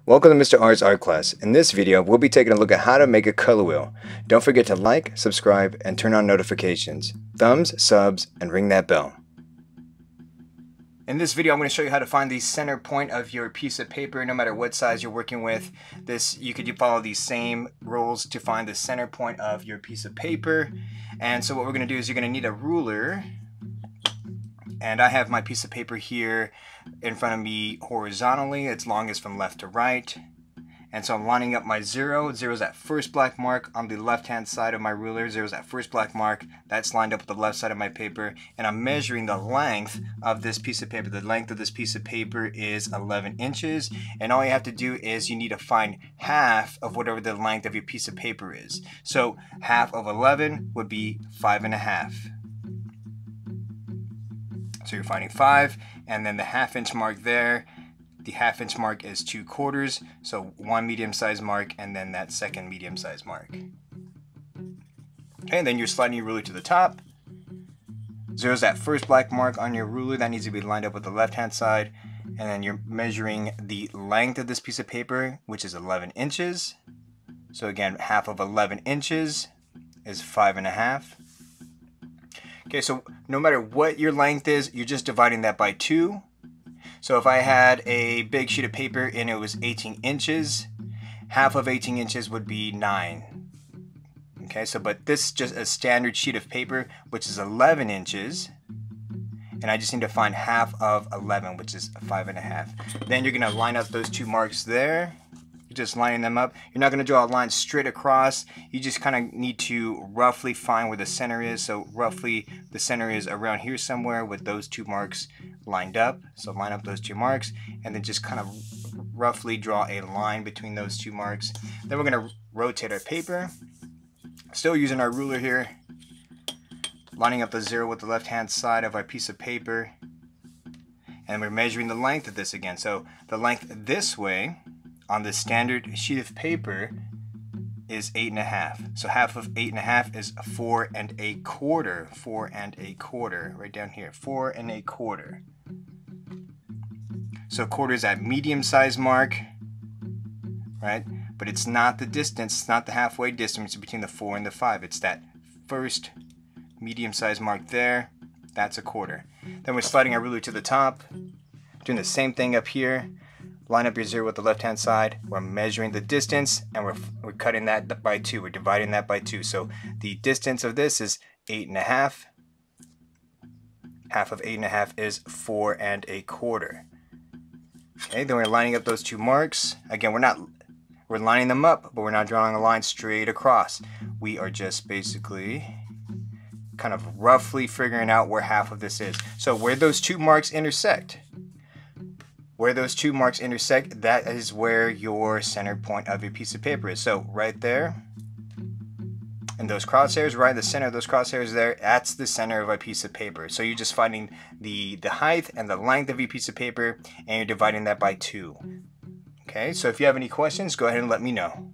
Welcome to Mr. R's art class. In this video, we'll be taking a look at how to make a color wheel. Don't forget to like, subscribe, and turn on notifications. Thumbs, subs, and ring that bell. In this video, I'm going to show you how to find the center point of your piece of paper, no matter what size you're working with. You could follow these same rules to find the center point of your piece of paper. And so what we're going to do is you're going to need a ruler. And I have my piece of paper here in front of me horizontally. It's longest from left to right. And so I'm lining up my zero. Zero is that first black mark on the left-hand side of my ruler. Zero is that first black mark. That's lined up with the left side of my paper. And I'm measuring the length of this piece of paper. The length of this piece of paper is 11 inches. And all you have to do is you need to find half of whatever the length of your piece of paper is. So half of 11 would be 5.5. So you're finding 5, and then the half-inch mark there, the half-inch mark is 2/4, so one medium-sized mark, and then that second medium-sized mark. Okay, and then you're sliding your ruler to the top. 0 is that first black mark on your ruler. That needs to be lined up with the left-hand side. And then you're measuring the length of this piece of paper, which is 11 inches. So again, half of 11 inches is 5.5. Okay, so no matter what your length is, you're just dividing that by 2. So if I had a big sheet of paper and it was 18 inches, half of 18 inches would be 9. Okay, so but this is just a standard sheet of paper, which is 11 inches. And I just need to find half of 11, which is 5.5. Then you're going to line up those two marks there. Just lining them up. You're not going to draw a line straight across. You just kind of need to roughly find where the center is. So roughly the center is around here somewhere with those two marks lined up. So line up those two marks and then just kind of roughly draw a line between those two marks. Then we're going to rotate our paper. Still using our ruler here. Lining up the 0 with the left hand side of our piece of paper. And we're measuring the length of this again. So the length this way on the standard sheet of paper is 8.5. So half of 8.5 is 4.25. 4.25, right down here. 4.25. So quarter is that medium-sized mark, right? But it's not the distance. It's not the halfway distance between the 4 and the 5. It's that first medium-sized mark there. That's 1/4. Then we're sliding our ruler to the top, doing the same thing up here. Line up your 0 with the left-hand side. We're measuring the distance, and we're cutting that by 2. We're dividing that by 2. So the distance of this is 8.5. Half of 8.5 is 4.25. Okay, then we're lining up those two marks. Again, we're lining them up, but we're not drawing a line straight across. We are just basically kind of roughly figuring out where half of this is. So where those two marks intersect, that is where your center point of your piece of paper is. So right there, and those crosshairs, right in the center of those crosshairs there, that's the center of a piece of paper. So you're just finding the height and the length of your piece of paper, and you're dividing that by 2. Okay, so if you have any questions, go ahead and let me know.